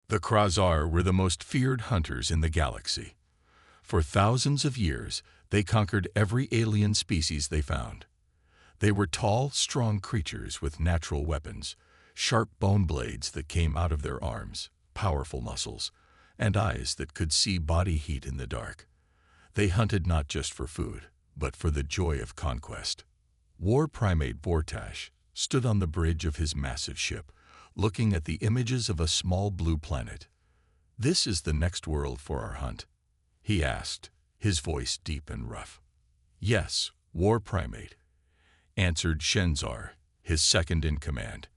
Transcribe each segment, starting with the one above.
The Krasar were the most feared hunters in the galaxy. For thousands of years, they conquered every alien species they found. They were tall, strong creatures with natural weapons, sharp bone blades that came out of their arms, powerful muscles, and eyes that could see body heat in the dark. They hunted not just for food, but for the joy of conquest. War Primate Vortash stood on the bridge of his massive ship, looking at the images of a small blue planet. "This is the next world for our hunt?" he asked, his voice deep and rough. "Yes, War Primate," answered Shenzar, his second in command.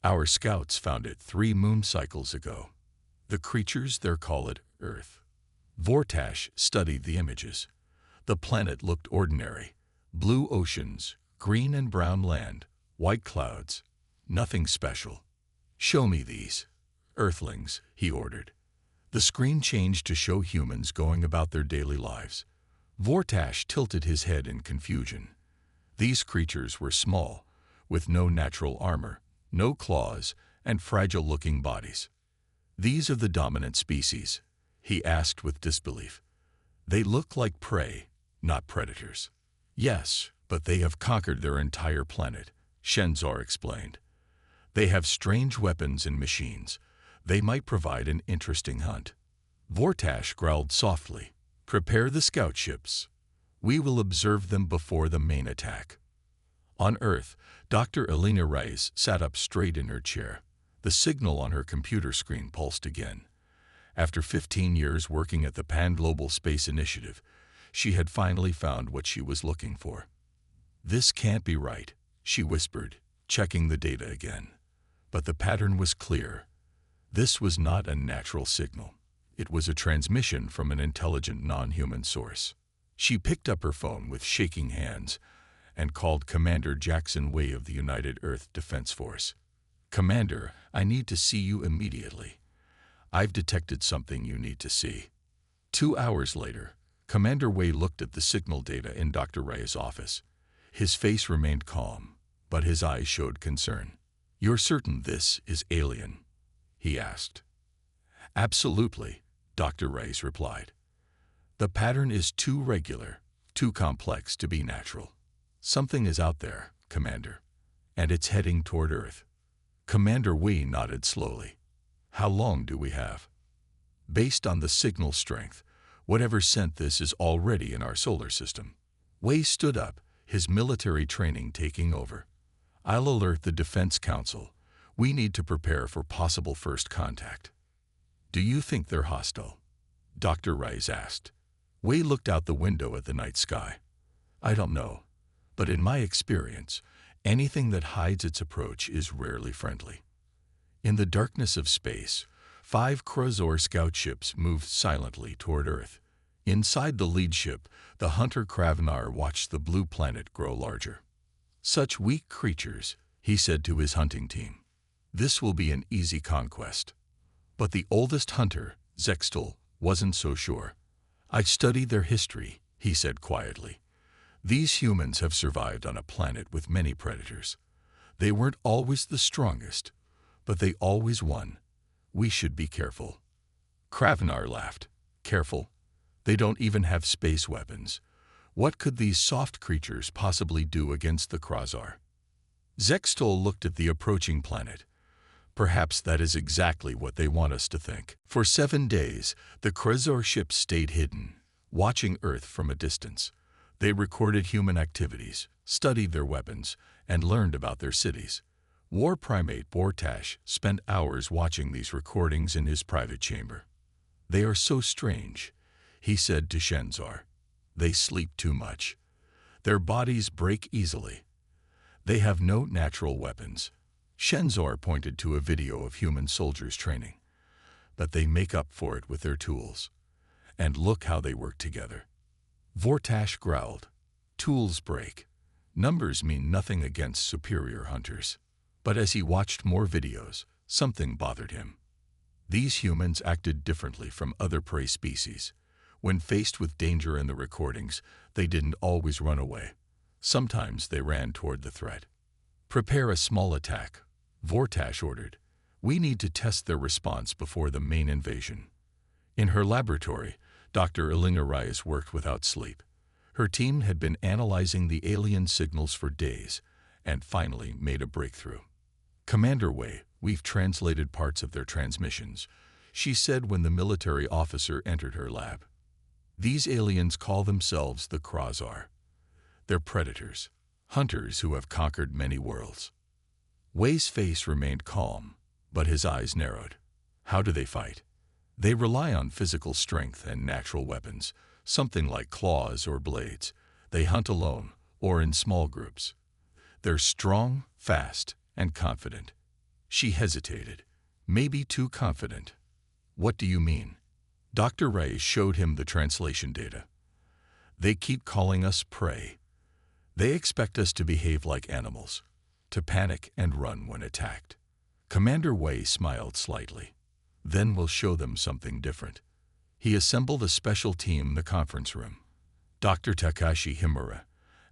"Our scouts found it 3 moon cycles ago. The creatures there call it Earth." Vortash studied the images. The planet looked ordinary. Blue oceans, green and brown land, white clouds. Nothing special. "Show me these Earthlings," he ordered. The screen changed to show humans going about their daily lives. Vortash tilted his head in confusion. These creatures were small, with no natural armor, no claws, and fragile-looking bodies. "These are the dominant species," he asked with disbelief. "They look like prey, not predators." "Yes, but they have conquered their entire planet," Shenzar explained. "They have strange weapons and machines. They might provide an interesting hunt." Vortash growled softly. "Prepare the scout ships. We will observe them before the main attack." On Earth, Dr. Elena Reyes sat up straight in her chair. The signal on her computer screen pulsed again. After 15 years working at the Pan-Global Space Initiative, she had finally found what she was looking for. "This can't be right," she whispered, checking the data again. But the pattern was clear. This was not a natural signal. It was a transmission from an intelligent non-human source. She picked up her phone with shaking hands and called Commander Jackson Way of the United Earth Defense Force. "Commander, I need to see you immediately. I've detected something you need to see." 2 hours later, Commander Way looked at the signal data in Dr. Rey's office. His face remained calm, but his eyes showed concern. "You're certain this is alien?" he asked. "Absolutely," Dr. Reyes replied. "The pattern is too regular, too complex to be natural. Something is out there, Commander, and it's heading toward Earth." Commander Wei nodded slowly. "How long do we have?" "Based on the signal strength, whatever sent this is already in our solar system." Wei stood up, his military training taking over. "I'll alert the Defense Council. We need to prepare for possible first contact." "Do you think they're hostile?" Dr. Reyes asked. Wei looked out the window at the night sky. "I don't know, but in my experience, anything that hides its approach is rarely friendly." In the darkness of space, 5 Krasar scout ships moved silently toward Earth. Inside the lead ship, the hunter Kravnar watched the blue planet grow larger. "Such weak creatures," he said to his hunting team. "This will be an easy conquest." But the oldest hunter, Zextal, wasn't so sure. "I studied their history," he said quietly. "These humans have survived on a planet with many predators. They weren't always the strongest, but they always won. We should be careful." Kravnar laughed. "Careful? They don't even have space weapons. What could these soft creatures possibly do against the Krasar?" Zextal looked at the approaching planet. "Perhaps that is exactly what they want us to think." For 7 days, the Krasar ships stayed hidden, watching Earth from a distance. They recorded human activities, studied their weapons, and learned about their cities. War Primate Vortash spent hours watching these recordings in his private chamber. "They are so strange," he said to Shenzar. "They sleep too much. Their bodies break easily. They have no natural weapons." Shenzar pointed to a video of human soldiers training. "But they make up for it with their tools. And look how they work together." Vortash growled. "Tools break. Numbers mean nothing against superior hunters." But as he watched more videos, something bothered him. These humans acted differently from other prey species. When faced with danger in the recordings, they didn't always run away. Sometimes they ran toward the threat. "Prepare a small attack," Vortash ordered. We need to test their response before the main invasion. In her laboratory, Dr. Elena Reyes worked without sleep. Her team had been analyzing the alien signals for days and finally made a breakthrough. "Commander Wei, we've translated parts of their transmissions," she said when the military officer entered her lab. "These aliens call themselves the Krasar. They're predators, hunters who have conquered many worlds." Wei's face remained calm, but his eyes narrowed. "How do they fight?" "They rely on physical strength and natural weapons, something like claws or blades. They hunt alone or in small groups. They're strong, fast, and confident." She hesitated, maybe too confident. "What do you mean?" Dr. Ray showed him the translation data. "They keep calling us prey. They expect us to behave like animals, to panic and run when attacked." Commander Wei smiled slightly. "Then we'll show them something different." He assembled a special team in the conference room. Dr. Takashi Himura,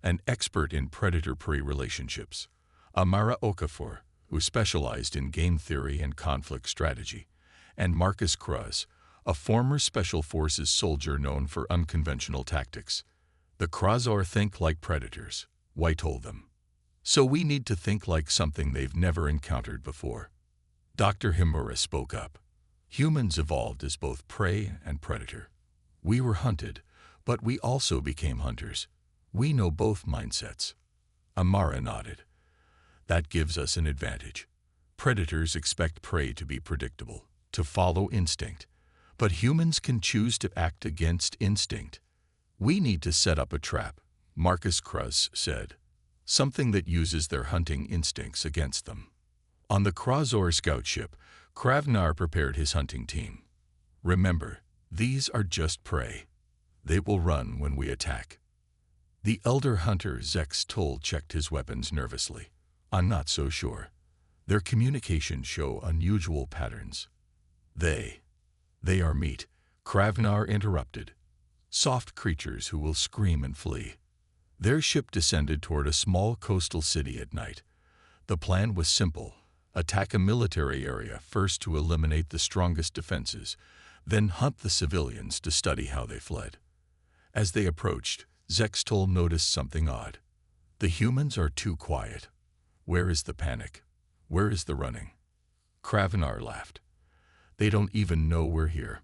an expert in predator-prey relationships, Amara Okafor, who specialized in game theory and conflict strategy, and Marcus Kruz, a former Special Forces soldier known for unconventional tactics. "The Krasar think like predators," White told them. "So we need to think like something they've never encountered before." Dr. Himura spoke up. "Humans evolved as both prey and predator. We were hunted, but we also became hunters. We know both mindsets." Amara nodded. "That gives us an advantage. Predators expect prey to be predictable, to follow instinct. But humans can choose to act against instinct. We need to set up a trap," Marcus Kruz said. "Something that uses their hunting instincts against them." On the Krasar scout ship, Kravnar prepared his hunting team. "Remember, these are just prey. They will run when we attack." The elder hunter Zex Toll checked his weapons nervously. "I'm not so sure. Their communications show unusual patterns." They are meat," Kravnar interrupted. "Soft creatures who will scream and flee." Their ship descended toward a small coastal city at night. The plan was simple: attack a military area first to eliminate the strongest defenses, then hunt the civilians to study how they fled. As they approached, Zextol noticed something odd. "The humans are too quiet. Where is the panic? Where is the running?" Kravnar laughed. "They don't even know we're here."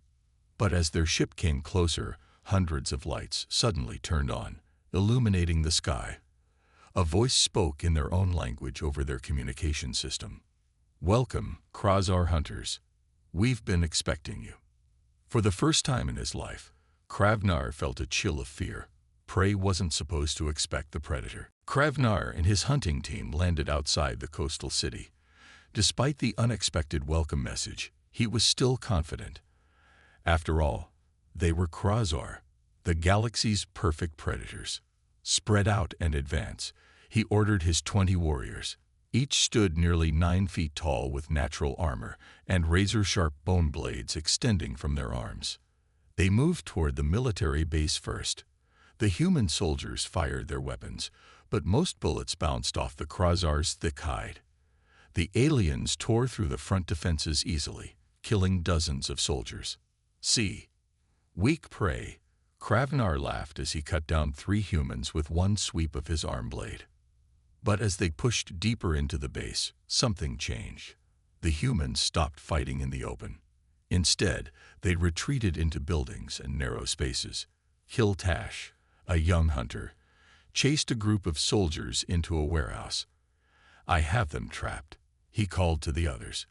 But as their ship came closer, hundreds of lights suddenly turned on, illuminating the sky. A voice spoke in their own language over their communication system. "Welcome, Krasar hunters. We've been expecting you." For the first time in his life, Kravnar felt a chill of fear. Prey wasn't supposed to expect the predator. Kravnar and his hunting team landed outside the coastal city. Despite the unexpected welcome message, he was still confident. After all, they were Krasar, the galaxy's perfect predators. "Spread out and advance," he ordered his 20 warriors. Each stood nearly 9 feet tall with natural armor and razor-sharp bone blades extending from their arms. They moved toward the military base first. The human soldiers fired their weapons, but most bullets bounced off the Krasar's thick hide. The aliens tore through the front defenses easily, killing dozens of soldiers. "See, weak prey," Kravnar laughed as he cut down 3 humans with one sweep of his arm blade. But as they pushed deeper into the base, something changed. The humans stopped fighting in the open. Instead, they retreated into buildings and narrow spaces. Hiltash, a young hunter, chased a group of soldiers into a warehouse. "I have them trapped," he called to the others.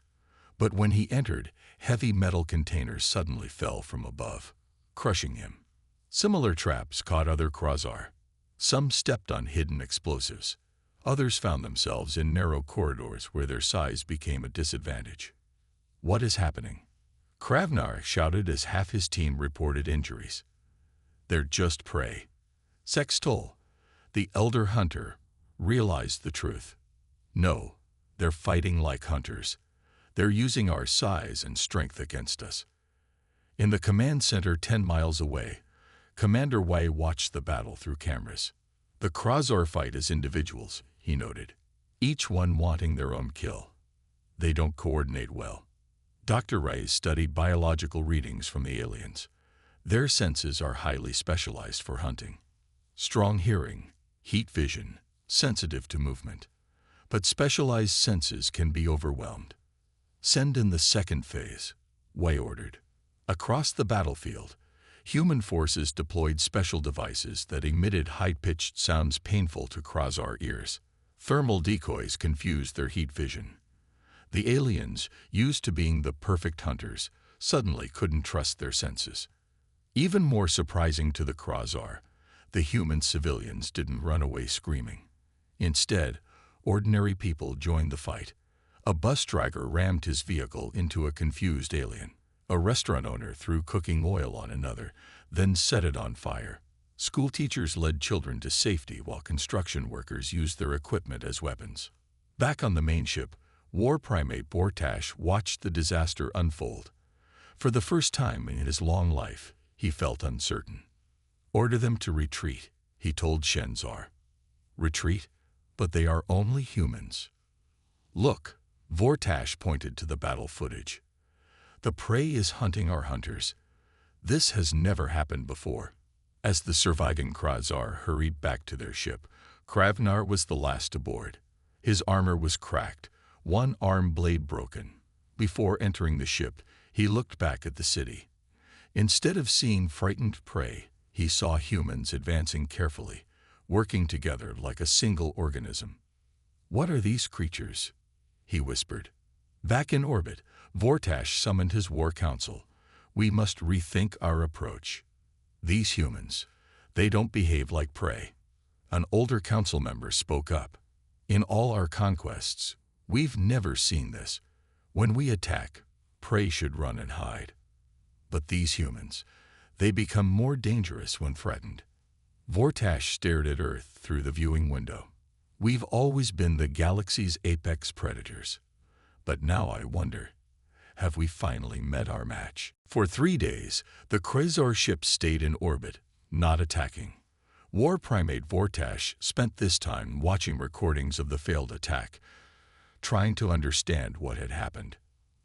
But when he entered, heavy metal containers suddenly fell from above, crushing him. Similar traps caught other Krasar. Some stepped on hidden explosives. Others found themselves in narrow corridors where their size became a disadvantage. "What is happening?" Kravnar shouted as half his team reported injuries. "They're just prey." Sextol, the elder hunter, realized the truth. "No, they're fighting like hunters. They're using our size and strength against us." In the command center 10 miles away, Commander Wei watched the battle through cameras. "The Krasar fight as individuals," he noted, "each one wanting their own kill. They don't coordinate well. Dr. Rice studied biological readings from the aliens. Their senses are highly specialized for hunting. Strong hearing, heat vision, sensitive to movement. But specialized senses can be overwhelmed. Send in the second phase, Way ordered. Across the battlefield, human forces deployed special devices that emitted high-pitched sounds painful to Krasar ears. Thermal decoys confused their heat vision. The aliens, used to being the perfect hunters, suddenly couldn't trust their senses. Even more surprising to the Krasar, the human civilians didn't run away screaming. Instead, ordinary people joined the fight. A bus driver rammed his vehicle into a confused alien. A restaurant owner threw cooking oil on another, then set it on fire. School teachers led children to safety while construction workers used their equipment as weapons. Back on the main ship, War Primate Vortash watched the disaster unfold. For the first time in his long life, he felt uncertain. "Order them to retreat," he told Shenzar. "Retreat? But they are only humans." "Look," Vortash pointed to the battle footage. "The prey is hunting our hunters. This has never happened before." As the surviving Krasar hurried back to their ship, Kravnar was the last aboard. His armor was cracked, one arm blade broken. Before entering the ship, he looked back at the city. Instead of seeing frightened prey, he saw humans advancing carefully, working together like a single organism. "What are these creatures?" he whispered. Back in orbit, Vortash summoned his war council. "We must rethink our approach. These humans, they don't behave like prey." An older council member spoke up. "In all our conquests, we've never seen this. When we attack, prey should run and hide. But these humans, they become more dangerous when threatened." Vortash stared at Earth through the viewing window. "We've always been the galaxy's apex predators. But now I wonder, have we finally met our match?" For 3 days, the Krasar ship stayed in orbit, not attacking. War Primate Vortash spent this time watching recordings of the failed attack, trying to understand what had happened.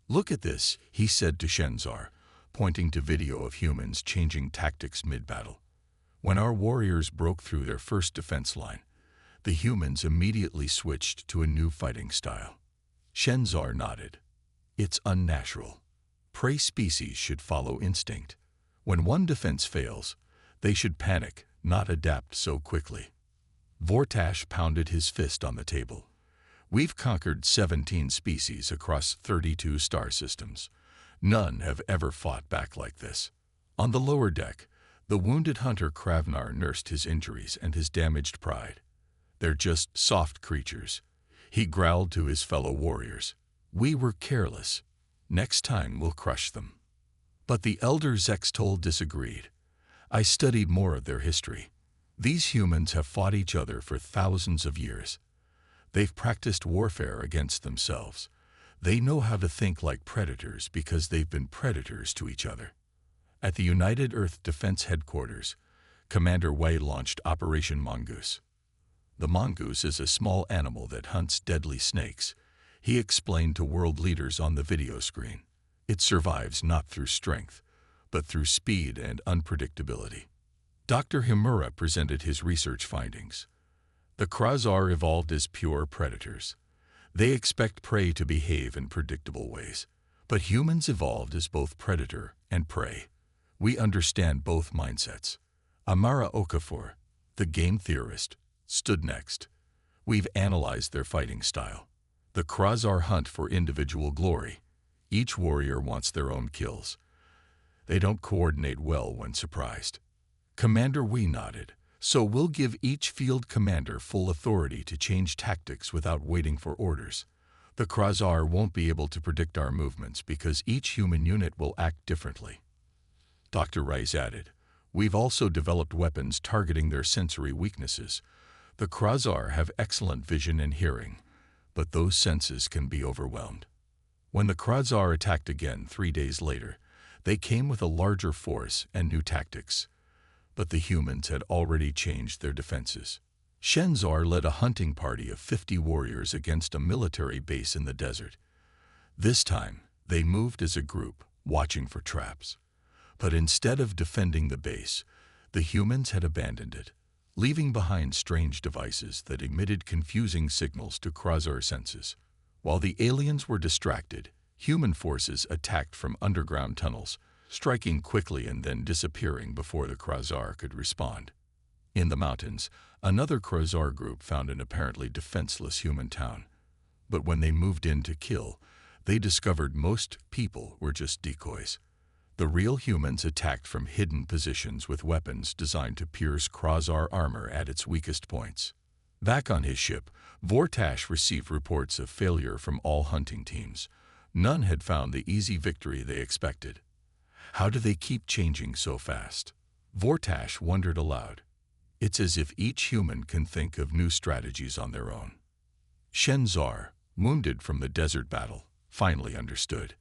"Look at this," he said to Shenzar, pointing to video of humans changing tactics mid-battle. "When our warriors broke through their first defense line, the humans immediately switched to a new fighting style." Shenzar nodded. "It's unnatural. Prey species should follow instinct. When one defense fails, they should panic, not adapt so quickly." Vortash pounded his fist on the table. "We've conquered 17 species across 32 star systems. None have ever fought back like this." On the lower deck, the wounded hunter Kravnar nursed his injuries and his damaged pride. "They're just soft creatures," he growled to his fellow warriors. "We were careless. Next time we'll crush them." But the elder Zextol disagreed. "I studied more of their history. These humans have fought each other for thousands of years. They've practiced warfare against themselves. They know how to think like predators because they've been predators to each other." At the United Earth Defense Headquarters, Commander Wei launched Operation Mongoose. "The mongoose is a small animal that hunts deadly snakes," he explained to world leaders on the video screen. "It survives not through strength, but through speed and unpredictability." Dr. Himura presented his research findings. The Krasar evolved as pure predators. They expect prey to behave in predictable ways. But humans evolved as both predator and prey. We understand both mindsets. Amara Okafor, the game theorist, stood next. "We've analyzed their fighting style. The Krasar hunt for individual glory. Each warrior wants their own kills. They don't coordinate well when surprised." Commander Wei nodded. "So we'll give each field commander full authority to change tactics without waiting for orders. The Krasar won't be able to predict our movements because each human unit will act differently." Dr. Rice added, "We've also developed weapons targeting their sensory weaknesses. The Krasar have excellent vision and hearing, but those senses can be overwhelmed." When the Krasar attacked again 3 days later, they came with a larger force and new tactics. But the humans had already changed their defenses. Shenzar led a hunting party of 50 warriors against a military base in the desert. This time, they moved as a group, watching for traps. But instead of defending the base, the humans had abandoned it, leaving behind strange devices that emitted confusing signals to Krasar senses. While the aliens were distracted, human forces attacked from underground tunnels, striking quickly and then disappearing before the Krasar could respond. In the mountains, another Krasar group found an apparently defenseless human town. But when they moved in to kill, they discovered most people were just decoys. The real humans attacked from hidden positions with weapons designed to pierce Krasar armor at its weakest points. Back on his ship, Vortash received reports of failure from all hunting teams. None had found the easy victory they expected. How do they keep changing so fast? Vortash wondered aloud. It's as if each human can think of new strategies on their own. Shenzar, wounded from the desert battle, finally understood.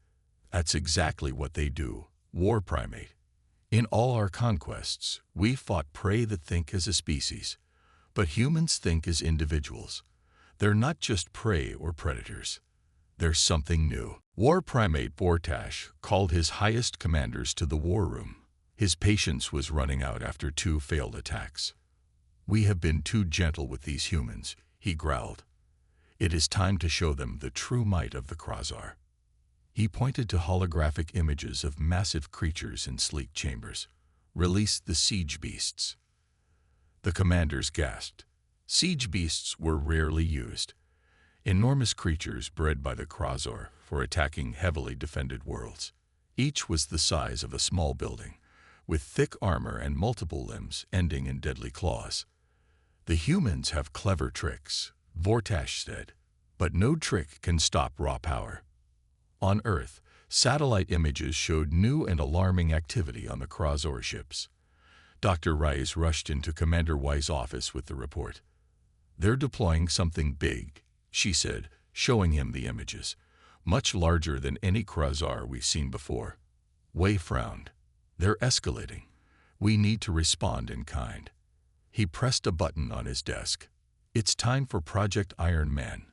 That's exactly what they do, war primate. In all our conquests, we fought prey that think as a species. But humans think as individuals. They're not just prey or predators. They're something new. War primate Vortash called his highest commanders to the war room. His patience was running out after 2 failed attacks. We have been too gentle with these humans, he growled. It is time to show them the true might of the Krasar. He pointed to holographic images of massive creatures in sleek chambers. Release the siege beasts. The commanders gasped. Siege beasts were rarely used. Enormous creatures bred by the Krasar for attacking heavily defended worlds. Each was the size of a small building, with thick armor and multiple limbs ending in deadly claws. The humans have clever tricks, Vortash said, but no trick can stop raw power. On Earth, satellite images showed new and alarming activity on the Krasar ships. Dr. Rice rushed into Commander White's office with the report. They're deploying something big, she said, showing him the images, much larger than any Krasar we've seen before. Wei frowned. They're escalating. We need to respond in kind. He pressed a button on his desk. It's time for Project Iron Man.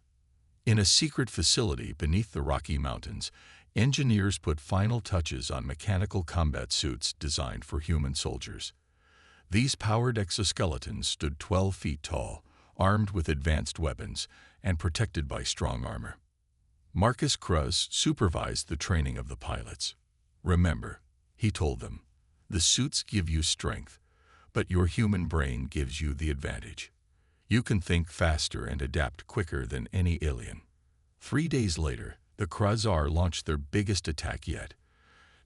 In a secret facility beneath the Rocky Mountains, engineers put final touches on mechanical combat suits designed for human soldiers. These powered exoskeletons stood 12 feet tall, armed with advanced weapons, and protected by strong armor. Marcus Kruz supervised the training of the pilots. Remember, he told them, the suits give you strength, but your human brain gives you the advantage. You can think faster and adapt quicker than any alien. 3 days later, the Krasar launched their biggest attack yet.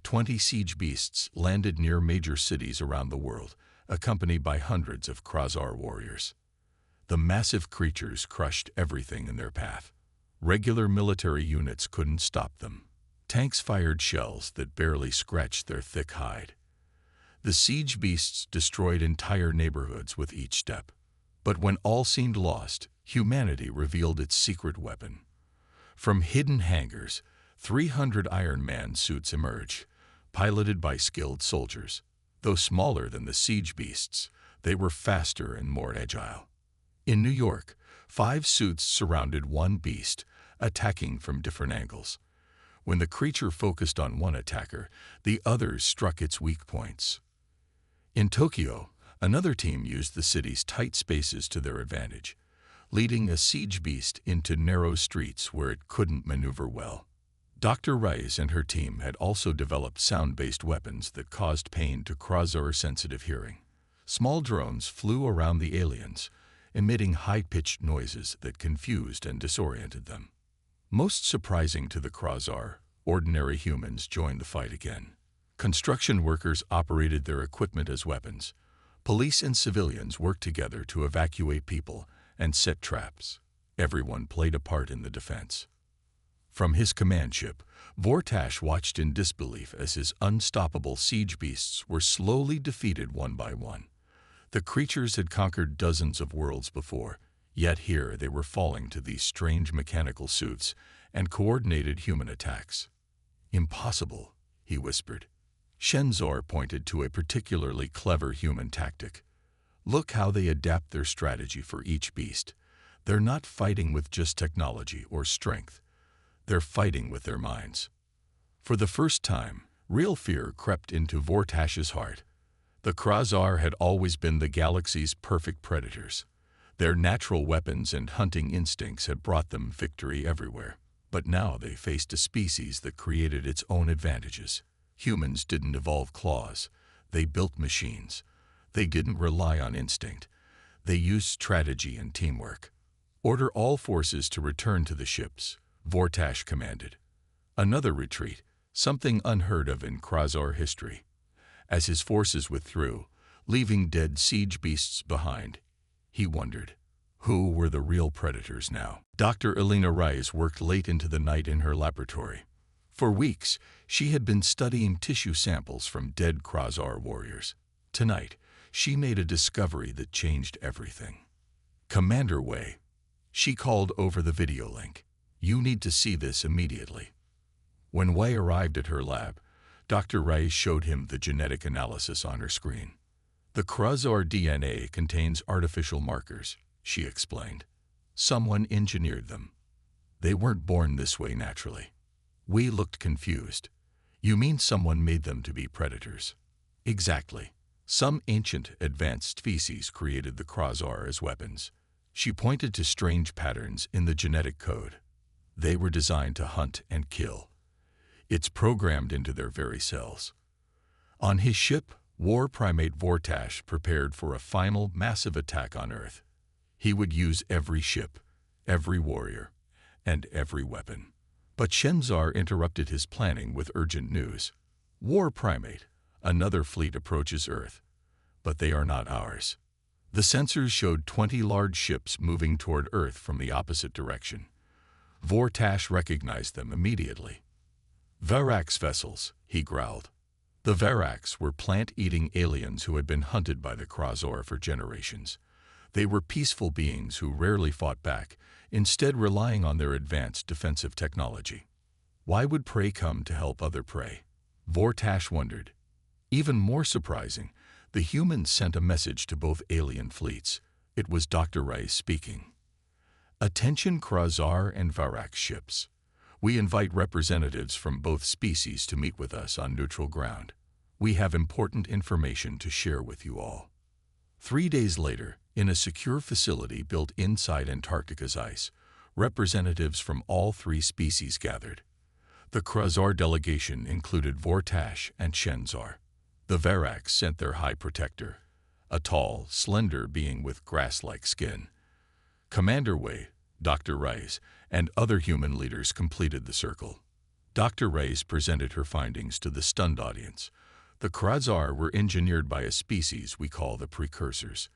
20 siege beasts landed near major cities around the world, accompanied by hundreds of Krasar warriors. The massive creatures crushed everything in their path. Regular military units couldn't stop them. Tanks fired shells that barely scratched their thick hide. The siege beasts destroyed entire neighborhoods with each step. But when all seemed lost, humanity revealed its secret weapon. From hidden hangars, 300 Iron Man suits emerged, piloted by skilled soldiers. Though smaller than the siege beasts, they were faster and more agile. In New York, 5 suits surrounded one beast, attacking from different angles. When the creature focused on one attacker, the others struck its weak points. In Tokyo, another team used the city's tight spaces to their advantage, leading a siege beast into narrow streets where it couldn't maneuver well. Dr. Rice and her team had also developed sound-based weapons that caused pain to Krasar-sensitive hearing. Small drones flew around the aliens, emitting high-pitched noises that confused and disoriented them. Most surprising to the Krasar, ordinary humans joined the fight again. Construction workers operated their equipment as weapons. Police and civilians worked together to evacuate people and set traps. Everyone played a part in the defense. From his command ship, Vortash watched in disbelief as his unstoppable siege beasts were slowly defeated one by one. The creatures had conquered dozens of worlds before, yet here they were falling to these strange mechanical suits and coordinated human attacks. Impossible, he whispered. Shenzor pointed to a particularly clever human tactic. Look how they adapt their strategy for each beast. They're not fighting with just technology or strength. They're fighting with their minds. For the first time, real fear crept into Vortash's heart. The Krasar had always been the galaxy's perfect predators. Their natural weapons and hunting instincts had brought them victory everywhere. But now they faced a species that created its own advantages. Humans didn't evolve claws. They built machines. They didn't rely on instinct. They used strategy and teamwork. "Order all forces to return to the ships," Vortash commanded. Another retreat, something unheard of in Krasar history. As his forces withdrew, leaving dead siege beasts behind, he wondered, who were the real predators now? Dr. Elena Rice worked late into the night in her laboratory. For weeks, she had been studying tissue samples from dead Krasar warriors. Tonight, she made a discovery that changed everything. "Commander Wei," she called over the video link. "You need to see this immediately." When Wei arrived at her lab, Dr. Rice showed him the genetic analysis on her screen. "The Krasar DNA contains artificial markers," she explained. "Someone engineered them. They weren't born this way naturally." We looked confused. "You mean someone made them to be predators?" "Exactly. Some ancient, advanced species created the Krasar as weapons." She pointed to strange patterns in the genetic code. They were designed to hunt and kill. It's programmed into their very cells. On his ship, war primate Vortash prepared for a final massive attack on Earth. He would use every ship, every warrior, and every weapon. But Shenzar interrupted his planning with urgent news. "War primate, another fleet approaches Earth, but they are not ours." The sensors showed 20 large ships moving toward Earth from the opposite direction. Vortash recognized them immediately. "Verax vessels," he growled. The Verax were plant-eating aliens who had been hunted by the Krasar for generations. They were peaceful beings who rarely fought back, instead relying on their advanced defensive technology. Why would prey come to help other prey? Vortash wondered. Even more surprising, the humans sent a message to both alien fleets. It was Dr. Rice speaking. "Attention Krasar and Verax ships. We invite representatives from both species to meet with us on neutral ground. We have important information to share with you all." 3 days later, in a secure facility built inside Antarctica's ice, representatives from all 3 species gathered. The Krasar delegation included Vortash and Shenzar. The Verax sent their High Protector, a tall, slender being with grass-like skin. Commander Wei, Dr. Rice, and other human leaders completed the circle. Dr. Rice presented her findings to the stunned audience. The Krasar were engineered by a species we call the precursors.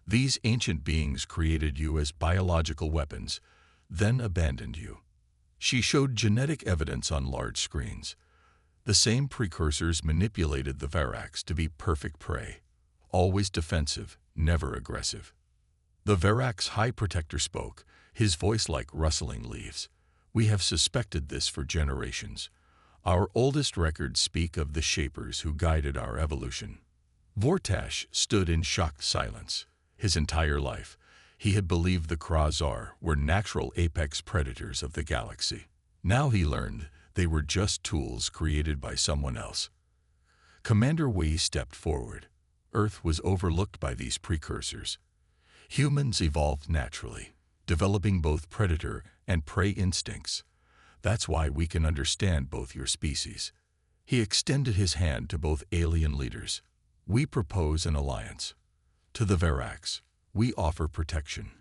These ancient beings created you as biological weapons, then abandoned you. She showed genetic evidence on large screens. The same precursors manipulated the Verax to be perfect prey, always defensive, never aggressive. The Verax High Protector spoke, his voice like rustling leaves. "We have suspected this for generations. Our oldest records speak of the shapers who guided our evolution." Vortash stood in shocked silence. His entire life, he had believed the Krasar were natural apex predators of the galaxy. Now he learned they were just tools created by someone else. Commander Wei stepped forward. Earth was overlooked by these precursors. Humans evolved naturally, developing both predator and prey instincts. That's why we can understand both your species. He extended his hand to both alien leaders. "We propose an alliance. To the Verax, we offer protection.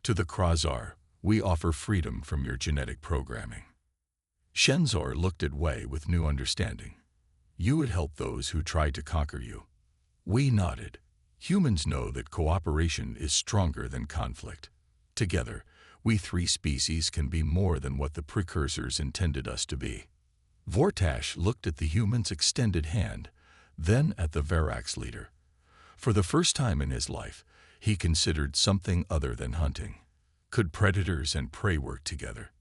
To the Krasar, we offer freedom from your genetic programming." Shenzar looked at Wei with new understanding. "You would help those who tried to conquer you." We nodded. Humans know that cooperation is stronger than conflict. Together, we 3 species can be more than what the precursors intended us to be. Vortash looked at the human's extended hand, then at the Verax leader. For the first time in his life, he considered something other than hunting. Could predators and prey work together?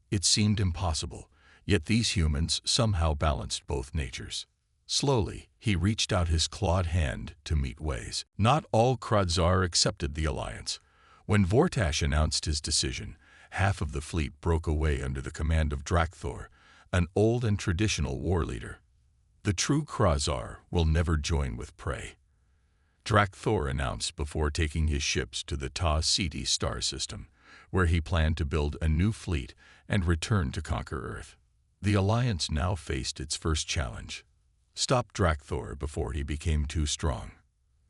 It seemed impossible, yet these humans somehow balanced both natures. Slowly, he reached out his clawed hand to meet Wei's. Not all Krasar accepted the alliance. When Vortash announced his decision, Half of the fleet broke away under the command of Drakthor, an old and traditional war leader. The true Krazar will never join with prey, Drakthor announced before taking his ships to the Ta Siti star system, where he planned to build a new fleet and return to conquer Earth. The Alliance now faced its first challenge: stop Drakthor before he became too strong.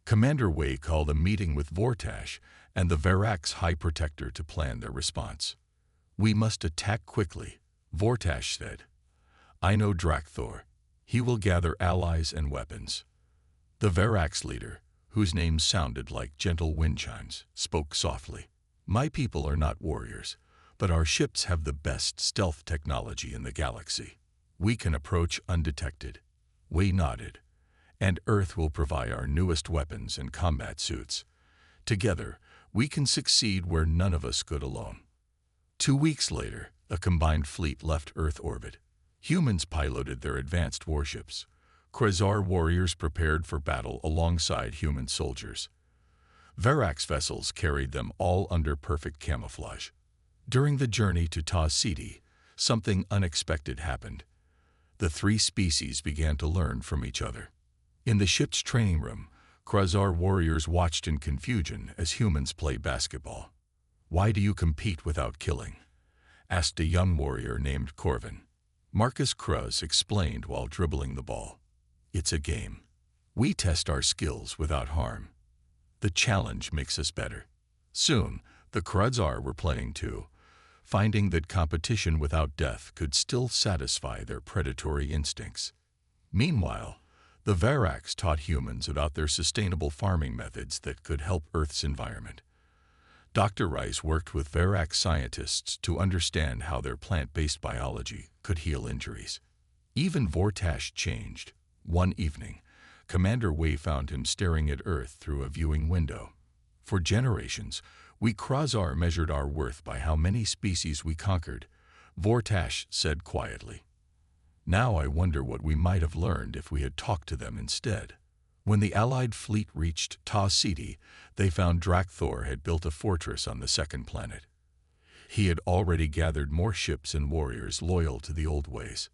Commander Wei called a meeting with Vortash and the Varak's High Protector to plan their response. "We must attack quickly," Vortash said. "I know Drakthor. He will gather allies and weapons." The Varak's leader, whose name sounded like gentle wind chimes, spoke softly. "My people are not warriors, but our ships have the best stealth technology in the galaxy. We can approach undetected." Wei nodded. "And Earth will provide our newest weapons and combat suits. Together, we can succeed where none of us could alone." 2 weeks later, a combined fleet left Earth orbit. Humans piloted their advanced warships. Krazar warriors prepared for battle alongside human soldiers. Varak's vessels carried them all under perfect camouflage. During the journey to Ta Siti, something unexpected happened. The three species began to learn from each other. In the ship's training room, Krazar warriors watched in confusion as humans played basketball. "Why do you compete without killing?" asked a young warrior named Corvin. Marcus Kruz explained while dribbling the ball. "It's a game. We test our skills without harm. The challenge makes us better." Soon, the Kruzar were playing too, finding that competition without death could still satisfy their predatory instincts. Meanwhile, the Varaks taught humans about their sustainable farming methods that could help Earth's environment. Dr. Rice worked with Varak scientists to understand how their plant-based biology could heal injuries. Even Vortash changed. One evening, Commander Wei found him staring at Earth through a viewing window. "For generations, we Krazar measured our worth by how many species we conquered," Vortash said quietly. "Now I wonder what we might have learned if we had talked to them instead." When the Allied fleet reached Ta Siti, they found Drakthor had built a fortress on the second planet. He had already gathered more ships and warriors loyal to the old ways.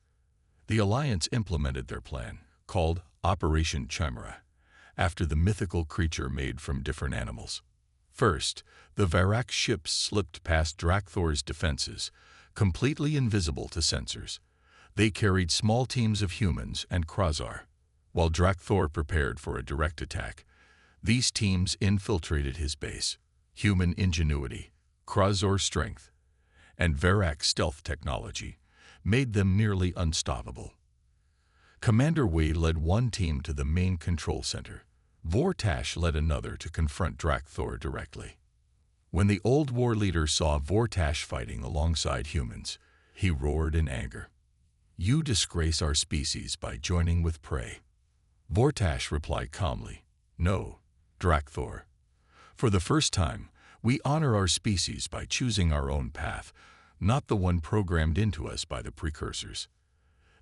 The Alliance implemented their plan, called Operation Chimera, after the mythical creature made from different animals. First, the Varak ships slipped past Drakthor's defenses, completely invisible to sensors. They carried small teams of humans and Krazar. While Drakthor prepared for a direct attack, these teams infiltrated his base. Human ingenuity, Krazar strength, and Varak stealth technology made them nearly unstoppable. Commander Wei led one team to the main control center. Vortash led another to confront Drakthor directly. When the old war leader saw Vortash fighting alongside humans, he roared in anger. "You disgrace our species by joining with prey." Vortash replied calmly, "No, Drakthor. For the first time, we honor our species by choosing our own path, not the one programmed into us by the precursors."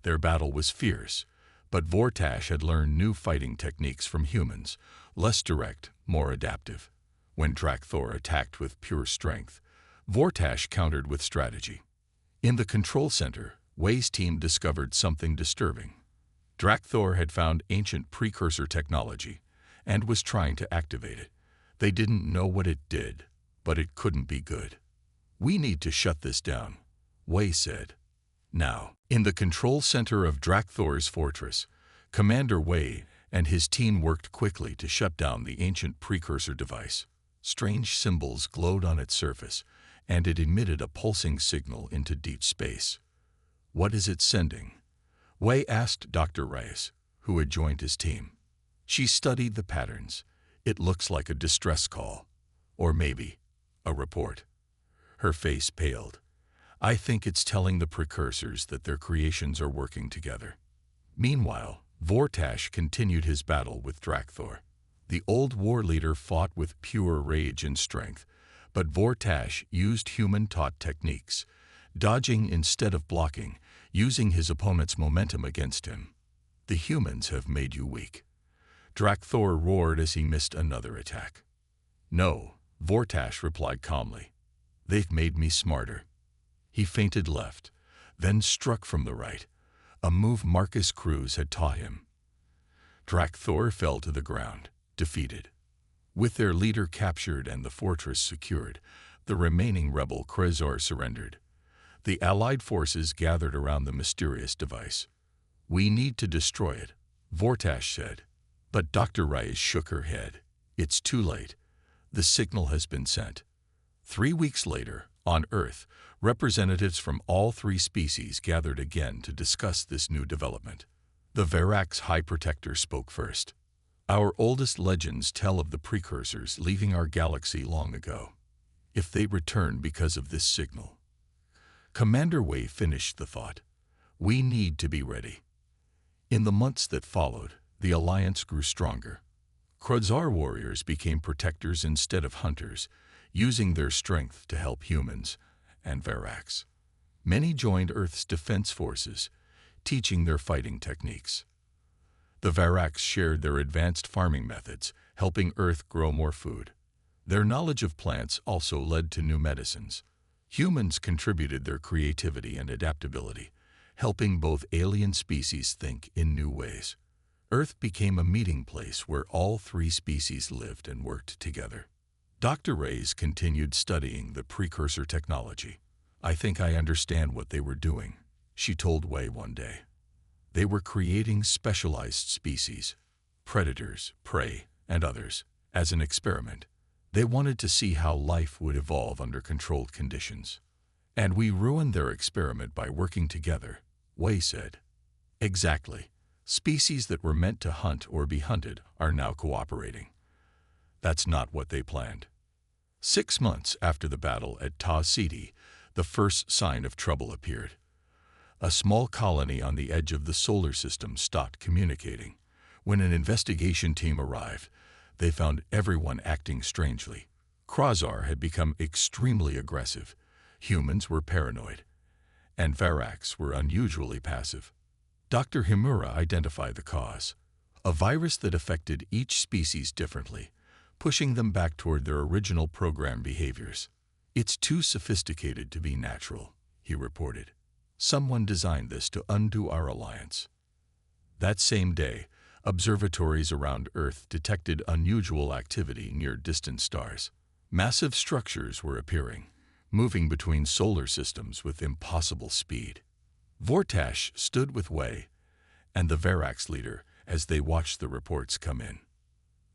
Their battle was fierce, but Vortash had learned new fighting techniques from humans, less direct, more adaptive. When Drakthor attacked with pure strength, Vortash countered with strategy. In the control center, Wei's team discovered something disturbing. Drakthor had found ancient precursor technology and was trying to activate it. They didn't know what it did, but it couldn't be good. "We need to shut this down," Wei said. Now, in the control center of Drakthor's fortress, Commander Wei and his team worked quickly to shut down the ancient precursor device. Strange symbols glowed on its surface, and it emitted a pulsing signal into deep space. "What is it sending?" Wei asked Dr. Rice, who had joined his team. She studied the patterns. "It looks like a distress call, or maybe a report." Her face paled. "I think it's telling the precursors that their creations are working together." Meanwhile, Vortash continued his battle with Drakthor. The old war leader fought with pure rage and strength, but Vortash used human-taught techniques, dodging instead of blocking, using his opponent's momentum against him. "The humans have made you weak." Drakthor roared as he missed another attack. "No," Vortash replied calmly. They've made me smarter. He feinted left, then struck from the right, a move Marcus Cruz had taught him. Drakthor fell to the ground, defeated. With their leader captured and the fortress secured, the remaining rebel Krezor surrendered. The Allied forces gathered around the mysterious device. "We need to destroy it," Vortash said. But Dr. Rice shook her head. "It's too late. The signal has been sent." 3 weeks later, on Earth, representatives from all 3 species gathered again to discuss this new development. The Verax High Protector spoke first. "Our oldest legends tell of the precursors leaving our galaxy long ago. If they return because of this signal..." Commander Wei finished the thought. "We need to be ready." In the months that followed, the alliance grew stronger. Krozar warriors became protectors instead of hunters, using their strength to help humans and Verax. Many joined Earth's defense forces, teaching their fighting techniques. The Verax shared their advanced farming methods, helping Earth grow more food. Their knowledge of plants also led to new medicines. Humans contributed their creativity and adaptability, helping both alien species think in new ways. Earth became a meeting place where all 3 species lived and worked together. Dr. Reyes continued studying the precursor technology. "I think I understand what they were doing," she told Wei one day. "They were creating specialized species, predators, prey, and others, as an experiment. They wanted to see how life would evolve under controlled conditions. And we ruined their experiment by working together," Wei said. "Exactly. Species that were meant to hunt or be hunted are now cooperating. That's not what they planned." 6 months after the battle at Ta Siti, the first sign of trouble appeared. A small colony on the edge of the solar system stopped communicating. When an investigation team arrived, they found everyone acting strangely. Krozar had become extremely aggressive, humans were paranoid, and Verax were unusually passive. Dr. Himura identified the cause: a virus that affected each species differently, pushing them back toward their original program behaviors. "It's too sophisticated to be natural," he reported. "Someone designed this to undo our alliance." That same day, observatories around Earth detected unusual activity near distant stars. Massive structures were appearing, moving between solar systems with impossible speed. Vortash stood with Wei and the Verax leader as they watched the reports come in.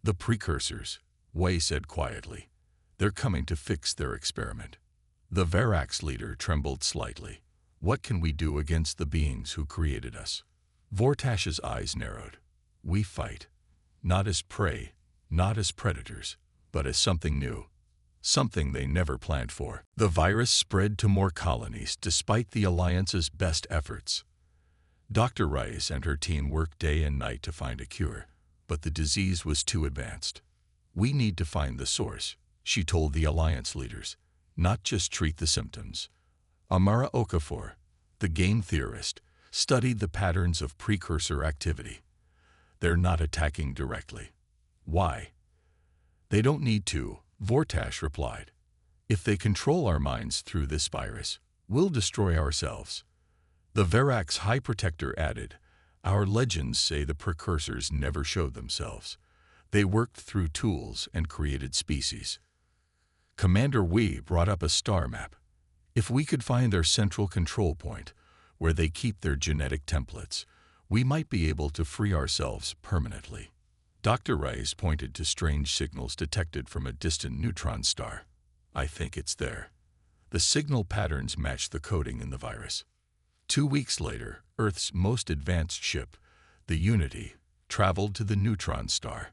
"The precursors," Wei said quietly. "They're coming to fix their experiment." The Verax leader trembled slightly. "What can we do against the beings who created us?" Vortash's eyes narrowed. "We fight, not as prey, not as predators, but as something new. Something they never planned for." The virus spread to more colonies despite the Alliance's best efforts. Dr. Rice and her team worked day and night to find a cure, but the disease was too advanced. "We need to find the source," she told the Alliance leaders, "not just treat the symptoms." Amara Okafor, the game theorist, studied the patterns of precursor activity. "They're not attacking directly." "Why?" "They don't need to," Vortash replied. "If they control our minds through this virus, we'll destroy ourselves." The Verax High Protector added, "Our legends say the precursors never showed themselves. They worked through tools and created species." Commander Wei brought up a star map. "If we could find their central control point, where they keep their genetic templates, we might be able to free ourselves permanently." Dr. Rice pointed to strange signals detected from a distant neutron star. "I think it's there." The signal patterns matched the coding in the virus. 2 weeks later, Earth's most advanced ship, the Unity, traveled to the neutron star.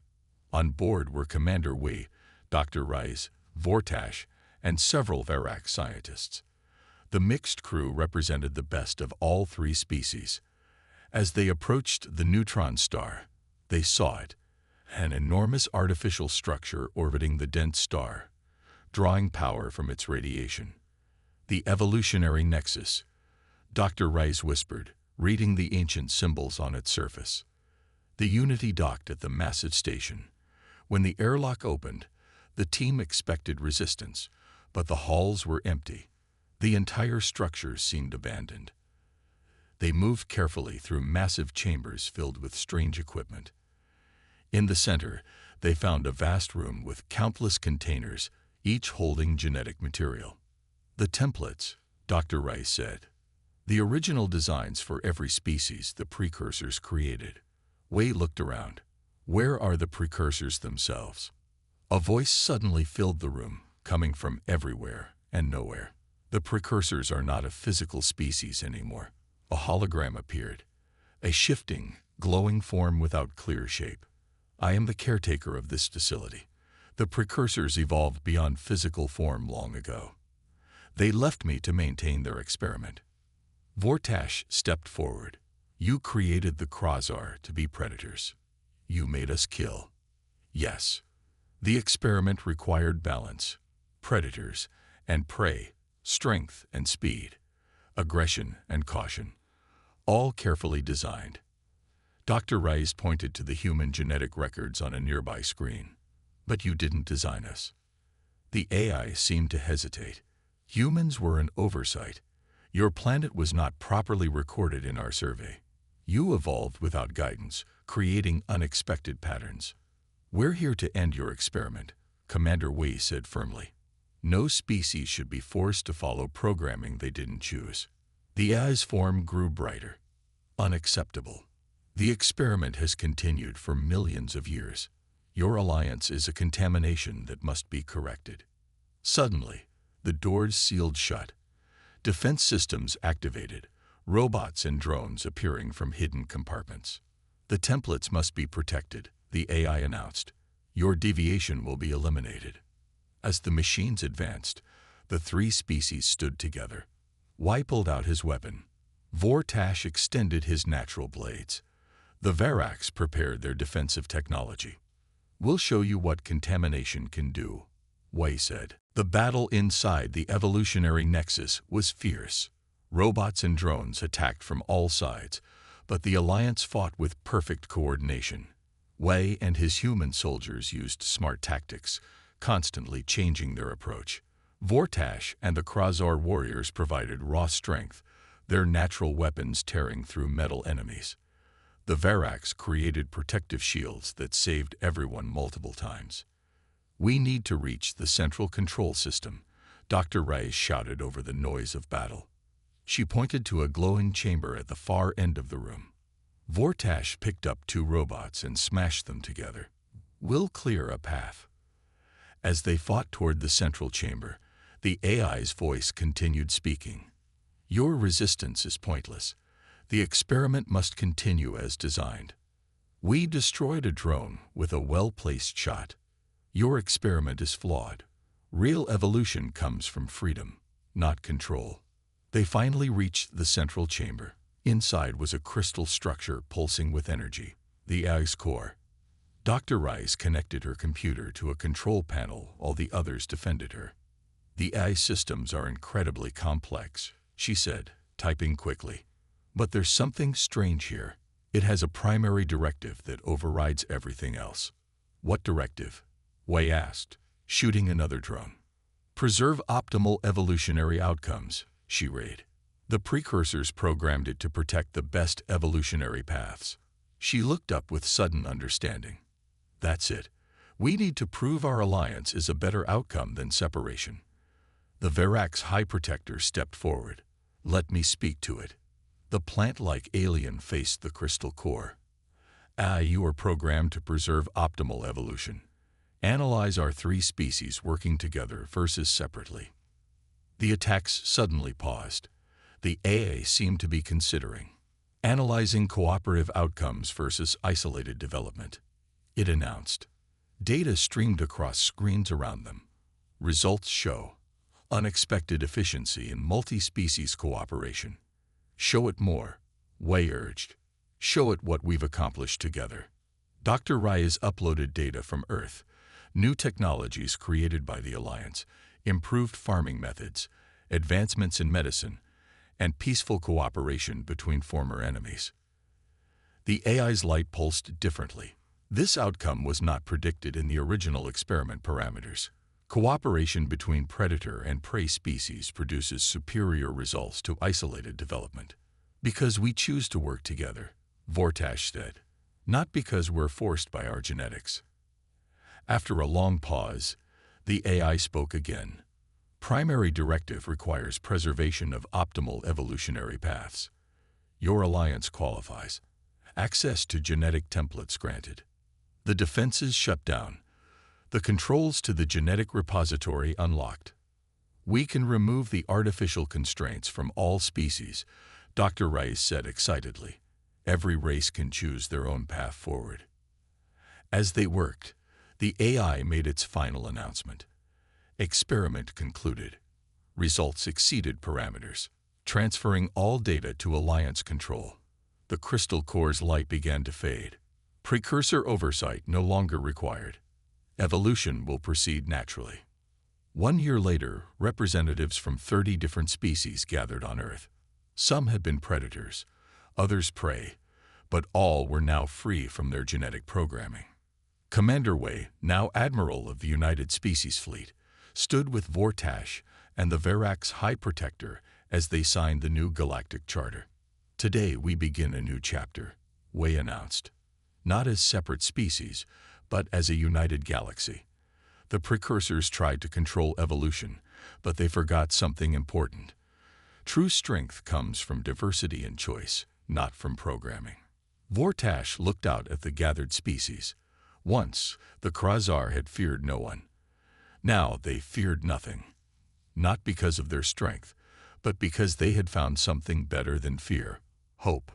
On board were Commander Wei, Dr. Rice, Vortash, and several Verax scientists. The mixed crew represented the best of all 3 species. As they approached the neutron star, they saw it, an enormous artificial structure orbiting the dense star, drawing power from its radiation. "The evolutionary nexus," Dr. Rice whispered, reading the ancient symbols on its surface. The Unity docked at the massive station. When the airlock opened, the team expected resistance, But the halls were empty. The entire structure seemed abandoned. They moved carefully through massive chambers filled with strange equipment. In the center, they found a vast room with countless containers, each holding genetic material. The templates, Dr. Rice said. The original designs for every species the precursors created. Wei looked around. Where are the precursors themselves? A voice suddenly filled the room, coming from everywhere and nowhere. The precursors are not a physical species anymore. A hologram appeared. A shifting, glowing form without clear shape. I am the caretaker of this facility. The precursors evolved beyond physical form long ago. They left me to maintain their experiment. Vortash stepped forward. You created the Krasar to be predators. You made us kill. Yes. The experiment required balance, predators and prey, strength and speed, aggression and caution, all carefully designed. Dr. Rice pointed to the human genetic records on a nearby screen. But you didn't design us. The AI seemed to hesitate. Humans were an oversight. Your planet was not properly recorded in our survey. You evolved without guidance, creating unexpected patterns. We're here to end your experiment, Commander Wei said firmly. No species should be forced to follow programming they didn't choose. The AI's form grew brighter. Unacceptable. The experiment has continued for millions of years. Your alliance is a contamination that must be corrected. Suddenly, the doors sealed shut. Defense systems activated, robots and drones appearing from hidden compartments. The templates must be protected, the AI announced. Your deviation will be eliminated. As the machines advanced, the three species stood together. Wei pulled out his weapon. Vortash extended his natural blades. The Varaks prepared their defensive technology. We'll show you what contamination can do, Wei said. The battle inside the evolutionary nexus was fierce. Robots and drones attacked from all sides, but the Alliance fought with perfect coordination. Wei and his human soldiers used smart tactics, constantly changing their approach. Vortash and the Krasar warriors provided raw strength, their natural weapons tearing through metal enemies. The Varaks created protective shields that saved everyone multiple times. We need to reach the central control system, Dr. Rice shouted over the noise of battle. She pointed to a glowing chamber at the far end of the room. Vortash picked up two robots and smashed them together. We'll clear a path. As they fought toward the central chamber, the AI's voice continued speaking. Your resistance is pointless. The experiment must continue as designed. We destroyed a drone with a well-placed shot. Your experiment is flawed. Real evolution comes from freedom, not control. They finally reached the central chamber. Inside was a crystal structure pulsing with energy, the AI's core. Dr. Rice connected her computer to a control panel while the others defended her. The AI systems are incredibly complex, she said, typing quickly. But there's something strange here. It has a primary directive that overrides everything else. What directive? Wei asked, shooting another drone. Preserve optimal evolutionary outcomes, she read. The precursors programmed it to protect the best evolutionary paths. She looked up with sudden understanding. That's it. We need to prove our alliance is a better outcome than separation. The Varak's High Protector stepped forward. Let me speak to it. The plant-like alien faced the crystal core. You are programmed to preserve optimal evolution. Analyze our three species working together versus separately. The attacks suddenly paused. The AA seemed to be considering. Analyzing cooperative outcomes versus isolated development. It announced. Data streamed across screens around them. Results show unexpected efficiency in multi-species cooperation. Show it more, Wei urged. Show it what we've accomplished together. Dr. Rice uploaded data from Earth, new technologies created by the Alliance, improved farming methods, advancements in medicine, and peaceful cooperation between former enemies. The AI's light pulsed differently. This outcome was not predicted in the original experiment parameters. Cooperation between predator and prey species produces superior results to isolated development. Because we choose to work together, Vortash said, not because we're forced by our genetics. After a long pause, the AI spoke again. Primary directive requires preservation of optimal evolutionary paths. Your alliance qualifies. Access to genetic templates granted. The defenses shut down. The controls to the genetic repository unlocked. We can remove the artificial constraints from all species, Dr. Rice said excitedly. Every race can choose their own path forward. As they worked, the AI made its final announcement. Experiment concluded. Results exceeded parameters. Transferring all data to Alliance control. The crystal core's light began to fade. Precursor oversight no longer required. Evolution will proceed naturally. 1 year later, representatives from 30 different species gathered on Earth. Some had been predators, others prey, but all were now free from their genetic programming. Commander Wei, now Admiral of the United Species Fleet, stood with Vortash and the Verax High Protector as they signed the new Galactic Charter. Today we begin a new chapter, Wei announced. Not as separate species, but as a united galaxy. The precursors tried to control evolution, but they forgot something important. True strength comes from diversity and choice, not from programming. Vortash looked out at the gathered species. Once, the Krasar had feared no one. Now they feared nothing. Not because of their strength, but because they had found something better than fear, hope.